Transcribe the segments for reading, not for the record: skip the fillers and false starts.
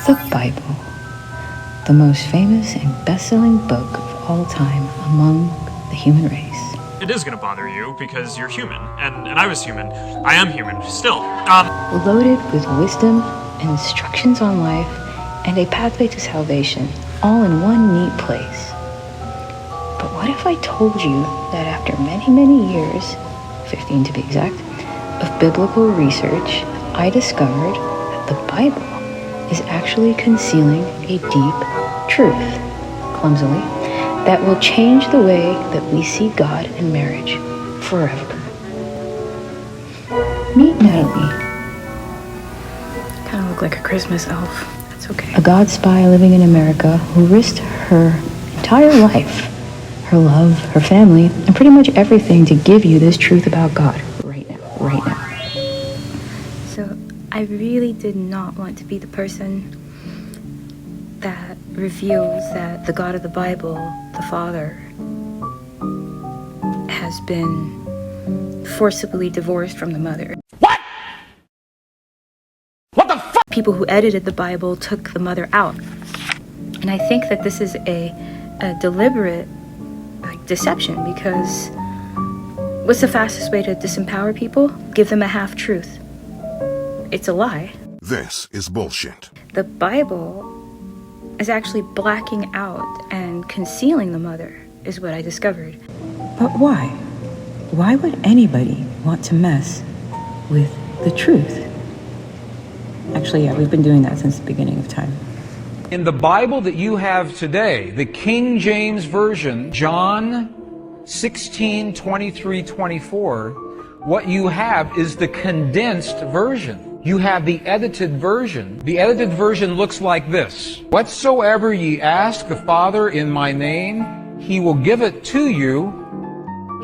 The Bible, the most famous and best-selling book of all time among the human race. It is going to bother you because you're human, and I was human. I am human, still. Loaded with wisdom and instructions on life and a pathway to salvation, all in one neat place. But what if I told you that after many, many years, 15 to be exact, of biblical research, I discovered that the Bible is actually concealing a deep truth, clumsily, that will change the way that we see God and marriage forever. Meet Natalie. Kind of look like a Christmas elf. That's okay. A God spy living in America who risked her entire life, her love, her family, and pretty much everything to give you this truth about God right now. So I really did not want to be the person that reveals that the God of the Bible, the Father, has been forcibly divorced from the mother. What? What the fuck? People who edited the Bible took the mother out. And I think that this is a deliberate deception, because what's the fastest way to disempower people? Give them a half-truth. It's a lie. This is bullshit. The Bible is actually blacking out and concealing the mother, is what I discovered. But why? Why would anybody want to mess with the truth? Actually, yeah, we've been doing that since the beginning of time. In the Bible that you have today, the King James Version, John 16:23-24, what you have is the condensed version. You have the edited version. The edited version looks like this. Whatsoever ye ask the Father in my name, he will give it to you.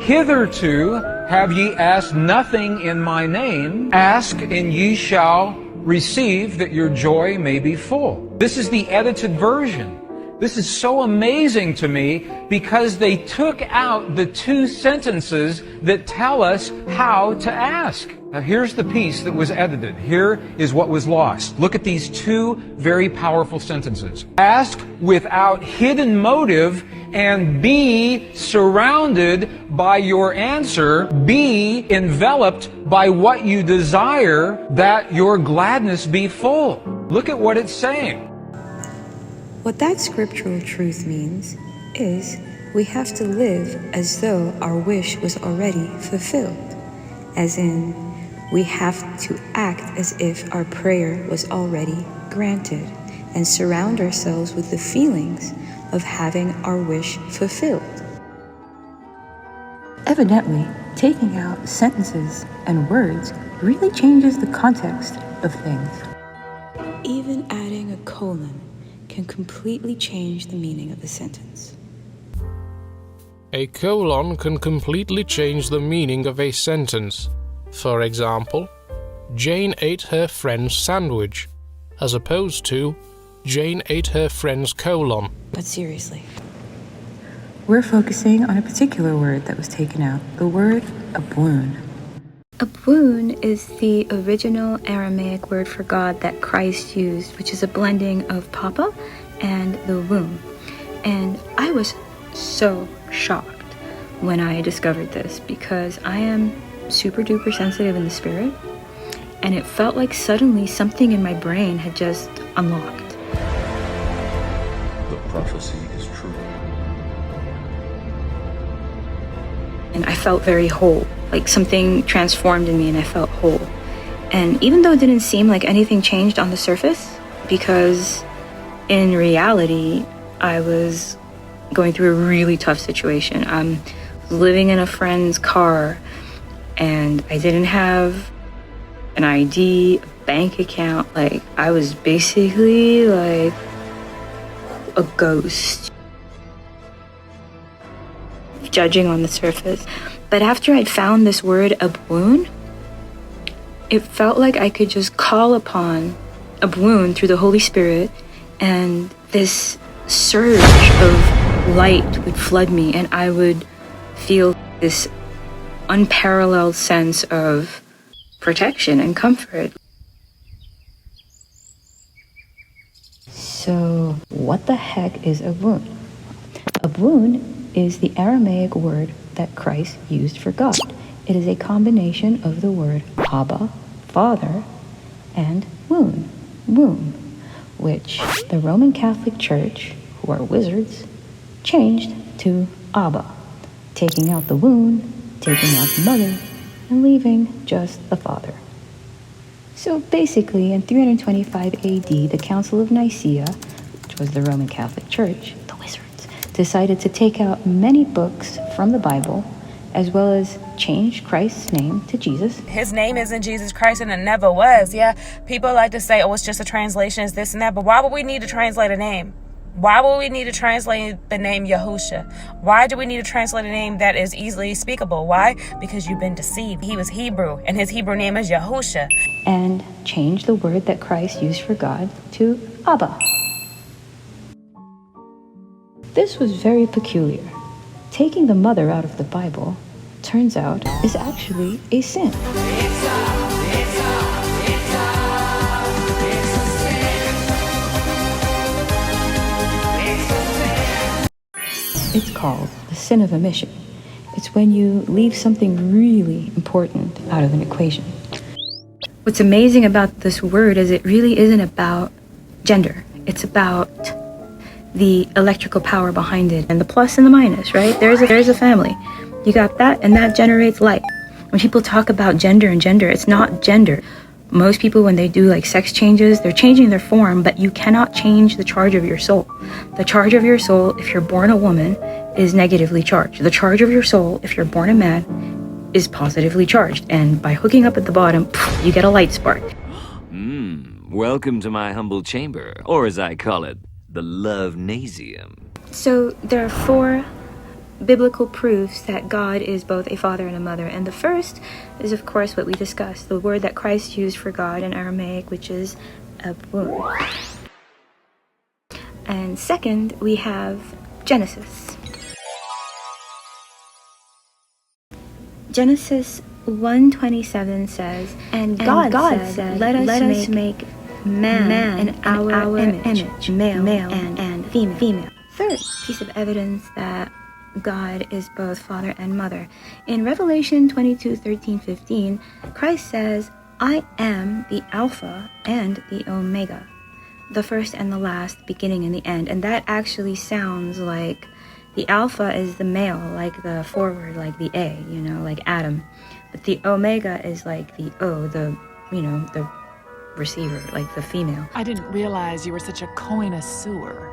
Hitherto have ye asked nothing in my name. Ask and ye shall receive, that your joy may be full. This is the edited version. This is so amazing to me because they took out the two sentences that tell us how to ask. Now here's the piece that was edited. Here is what was lost. Look at these two very powerful sentences. Ask without hidden motive and be surrounded by your answer. Be enveloped by what you desire, that your gladness be full. Look at what it's saying. What that scriptural truth means is we have to live as though our wish was already fulfilled. As in, we have to act as if our prayer was already granted and surround ourselves with the feelings of having our wish fulfilled. Evidently, taking out sentences and words really changes the context of things. Even adding a colon can completely change the meaning of the sentence. A colon can completely change the meaning of a sentence. For example, Jane ate her friend's sandwich, as opposed to Jane ate her friend's colon. But seriously, We're focusing on a particular word that was taken out, the word abloon. Abloon is the original Aramaic word for God that Christ used, which is a blending of Papa and the womb. And I was so shocked when I discovered this, because I am super duper sensitive in the spirit, and it felt like suddenly something in my brain had just unlocked. The prophecy is true. And I felt very whole, like something transformed in me and I felt whole. And even though it didn't seem like anything changed on the surface, because in reality, I was going through a really tough situation. I'm living in a friend's car, and I didn't have an ID, a bank account. Like, I was basically like a ghost, judging on the surface. But after I'd found this word, abloon, it felt like I could just call upon abloon through the Holy Spirit, and this surge of light would flood me, and I would feel this unparalleled sense of protection and comfort. So, what the heck is Avun? Avun is the Aramaic word that Christ used for God. It is a combination of the word Abba, Father, and womb, which the Roman Catholic Church, who are wizards, changed to Abba, taking out the womb, taking out the mother, and leaving just the father. So basically, in 325 AD, the Council of Nicaea, which was the Roman Catholic Church, the wizards, decided to take out many books from the Bible, as well as change Christ's name to Jesus. His name isn't Jesus Christ, and it never was. Yeah, people like to say, oh, it's just a translation, it's this and that, but why would we need to translate a name? Why would we need to translate the name Yahusha? Why do we need to translate a name that is easily speakable? Why? Because you've been deceived. He was Hebrew, and his Hebrew name is Yahusha. And change the word that Christ used for God to Abba. This was very peculiar. Taking the mother out of the Bible, turns out, is actually a sin. It's called the sin of omission. It's when you leave something really important out of an equation. What's amazing about this word is it really isn't about gender. It's about the electrical power behind it and the plus and the minus, right? There's a family. You got that, and that generates light. When people talk about gender and gender, it's not gender. Most people, when they do like sex changes, they're changing their form, but you cannot change the charge of your soul. The charge of your soul, if you're born a woman, is negatively charged. The charge of your soul, if you're born a man, is positively charged. And by hooking up at the bottom, you get a light spark. Welcome to my humble chamber, or as I call it, the Love-nasium. So there are 4 biblical proofs that God is both a father and a mother. And the first is, of course, what we discussed, the word that Christ used for God in Aramaic, which is Avun. And second, we have Genesis. Genesis 1:27 says, And God said, let us make man in our image, male and female. Third piece of evidence that God is both father and mother. In Revelation 22:13-15, Christ says, I am the Alpha and the Omega, the first and the last, beginning and the end. And that actually sounds like the Alpha is the male, like the forward, like the A, like Adam. But the Omega is like the O, the receiver, like the female. I didn't realize you were such a connoisseur.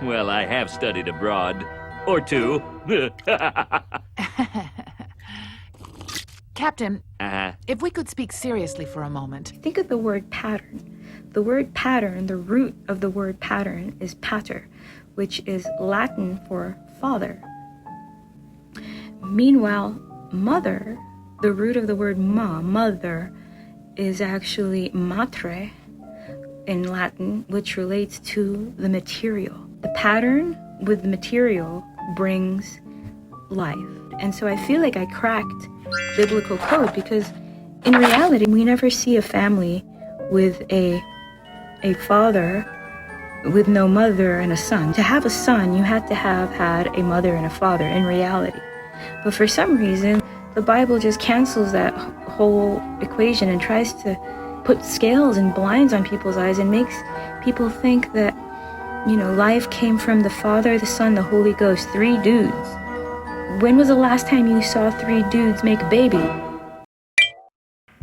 Well, I have studied abroad. Or 2. Captain, if we could speak seriously for a moment. Think of the word pattern. The word pattern, the root of the word pattern is pater, which is Latin for father. Meanwhile, mother, the root of the word mother, is actually matre in Latin, which relates to the material. The pattern with the material brings life. And so I feel like I cracked biblical code, because in reality, we never see a family with a father with no mother and a son. To have a son, you had to have had a mother and a father in reality. But for some reason, the Bible just cancels that whole equation and tries to put scales and blinds on people's eyes and makes people think that life came from the Father, the Son, the Holy Ghost, 3 dudes. When was the last time you saw 3 dudes make a baby?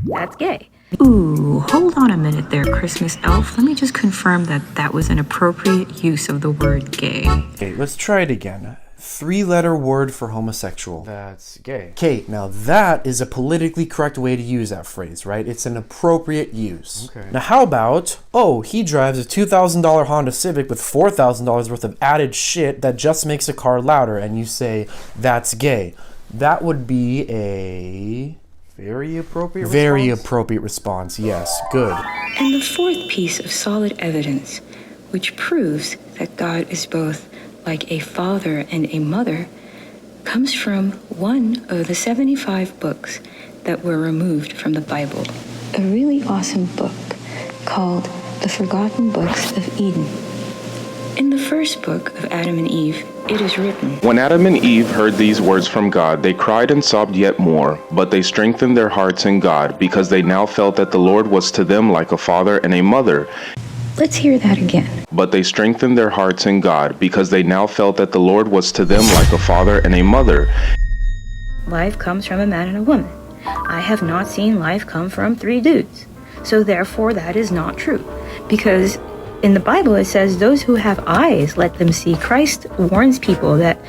That's gay. Ooh, hold on a minute there, Christmas elf. Let me just confirm that was an appropriate use of the word gay. Okay, let's try it again. 3-letter word for homosexual. That's gay. Okay, now that is a politically correct way to use that phrase, right? It's an appropriate use. Okay. Now how about, he drives a $2,000 Honda Civic with $4,000 worth of added shit that just makes a car louder, and you say, that's gay. That would be a... Very appropriate response? Very appropriate response, yes. Good. And the 4th piece of solid evidence, which proves that God is both like a father and a mother, comes from one of the 75 books that were removed from the Bible. A really awesome book called The Forgotten Books of Eden. In the first book of Adam and Eve, it is written, When Adam and Eve heard these words from God, they cried and sobbed yet more, but they strengthened their hearts in God, because they now felt that the Lord was to them like a father and a mother. Let's hear that again. But they strengthened their hearts in God, because they now felt that the Lord was to them like a father and a mother. life comes from a man and a woman. I have not seen life come from 3 dudes. So therefore that is not true. Because in the Bible it says, those who have eyes, let them see. Christ warns people that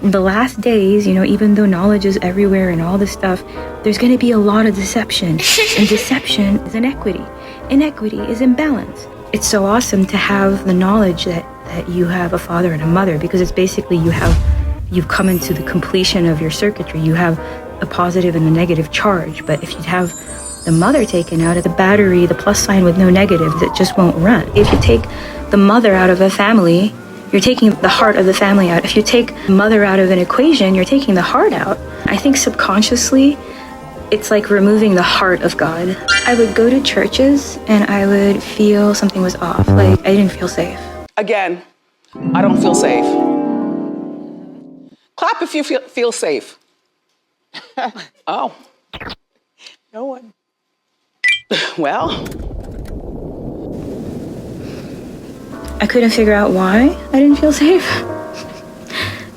in the last days, even though knowledge is everywhere and all this stuff, there's going to be a lot of deception. And deception is inequity. Inequity is imbalance. It's so awesome to have the knowledge that you have a father and a mother, because it's basically you've come into the completion of your circuitry. You have a positive and the negative charge. But if you have the mother taken out of the battery, the plus sign with no negatives, it just won't run. If you take the mother out of a family, you're taking the heart of the family out. If you take mother out of an equation, you're taking the heart out. I think subconsciously, it's like removing the heart of God. I would go to churches and I would feel something was off. Like I didn't feel safe. Again, I don't feel safe. Clap if you feel safe. Oh. No one. Well. I couldn't figure out why I didn't feel safe.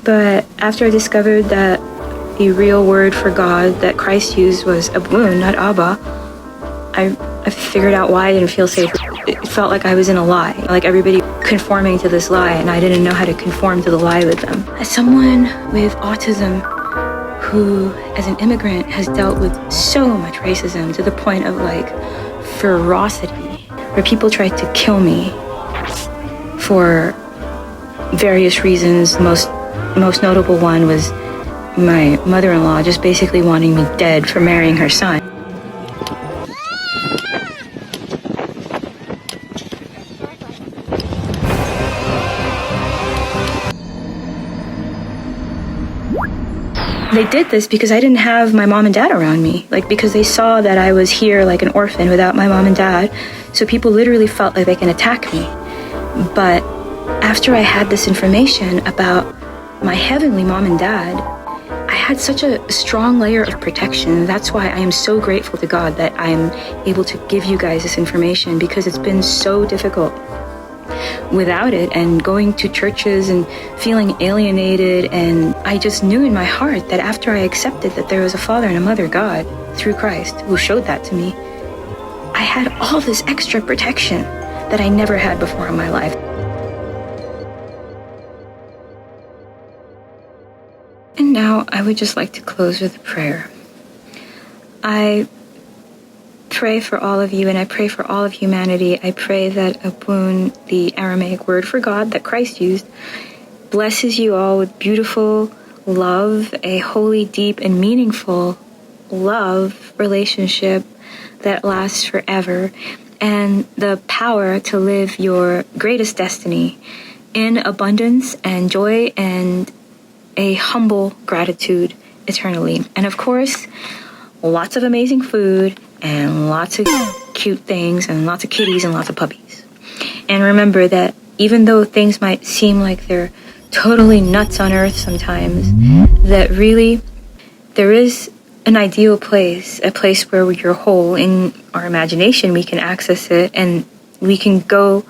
But after I discovered that the real word for God that Christ used was Abun, not Abba, I figured out why I didn't feel safe. It felt like I was in a lie, like everybody conforming to this lie, and I didn't know how to conform to the lie with them. As someone with autism who, as an immigrant, has dealt with so much racism to the point of like ferocity, where people tried to kill me for various reasons. The most notable one was my mother-in-law just basically wanting me dead for marrying her son. They did this because I didn't have my mom and dad around me, like because they saw that I was here like an orphan without my mom and dad. So people literally felt like they can attack me. But after I had this information about my heavenly mom and dad, I had such a strong layer of protection. That's why I am so grateful to God that I am able to give you guys this information, because it's been so difficult without it, and going to churches and feeling alienated. And I just knew in my heart that after I accepted that there was a father and a mother God through Christ who showed that to me, I had all this extra protection that I never had before in my life. And now I would just like to close with a prayer. I pray for all of you, and I pray for all of humanity. I pray that Abun, the Aramaic word for God that Christ used, blesses you all with beautiful love, a holy, deep, and meaningful love relationship that lasts forever, and the power to live your greatest destiny in abundance and joy and a humble gratitude eternally. And of course, lots of amazing food and lots of cute things and lots of kitties and lots of puppies. And remember that even though things might seem like they're totally nuts on earth sometimes, that really there is an ideal place, a place where you're whole. In our imagination, we can access it, and we can go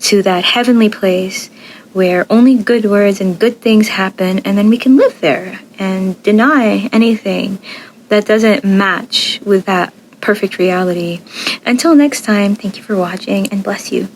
to that heavenly place where only good words and good things happen, and then we can live there and deny anything that doesn't match with that perfect reality. Until next time, thank you for watching, and bless you.